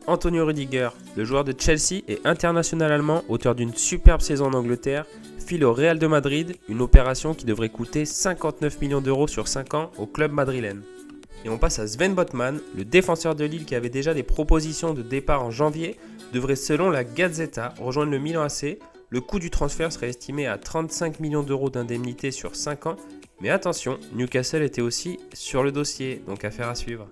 Antonio Rüdiger, le joueur de Chelsea et international allemand, auteur d'une superbe saison en Angleterre, file au Real de Madrid, une opération qui devrait coûter 59 millions d'euros sur 5 ans au club madrilène. Et on passe à Sven Botman, le défenseur de Lille qui avait déjà des propositions de départ en janvier, devrait selon la Gazzetta rejoindre le Milan AC. Le coût du transfert serait estimé à 35 millions d'euros d'indemnité sur 5 ans, mais attention, Newcastle était aussi sur le dossier, donc affaire à suivre.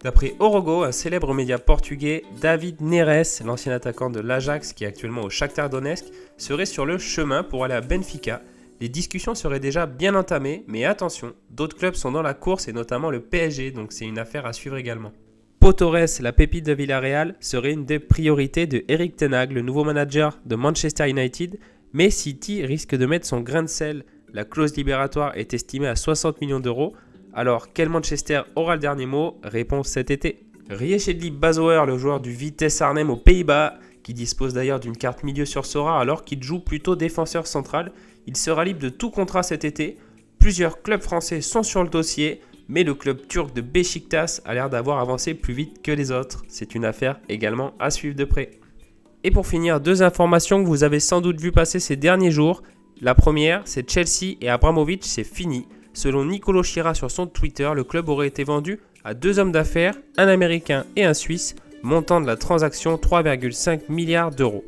D'après Orogo, un célèbre média portugais, David Neres, l'ancien attaquant de l'Ajax qui est actuellement au Shakhtar Donetsk, serait sur le chemin pour aller à Benfica. Les discussions seraient déjà bien entamées, mais attention, d'autres clubs sont dans la course et notamment le PSG, donc c'est une affaire à suivre également. Pau Torres, la pépite de Villarreal, serait une des priorités de Erik ten Hag, le nouveau manager de Manchester United, mais City risque de mettre son grain de sel. La clause libératoire est estimée à 60 millions d'euros. Alors, quel Manchester aura le dernier mot? Réponse cet été. Riechedly Bazouer, le joueur du Vitesse Arnhem aux Pays-Bas, qui dispose d'ailleurs d'une carte milieu sur Sora alors qu'il joue plutôt défenseur central, il sera libre de tout contrat cet été. Plusieurs clubs français sont sur le dossier, mais le club turc de Beşiktaş a l'air d'avoir avancé plus vite que les autres. C'est une affaire également à suivre de près. Et pour finir, 2 informations que vous avez sans doute vu passer ces derniers jours. La première, c'est Chelsea et Abramovich, c'est fini. Selon Nicolo Schira sur son Twitter, le club aurait été vendu à 2 hommes d'affaires, un Américain et un Suisse, montant de la transaction 3,5 milliards d'euros.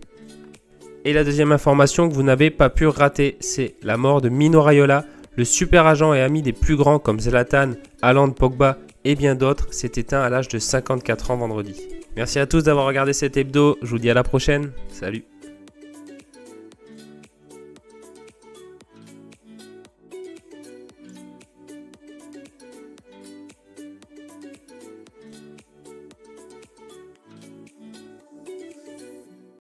Et la deuxième information que vous n'avez pas pu rater, c'est la mort de Mino Raiola, le super agent et ami des plus grands comme Zlatan, Haaland, Pogba et bien d'autres, s'est éteint à l'âge de 54 ans vendredi. Merci à tous d'avoir regardé cet hebdo, je vous dis à la prochaine, salut.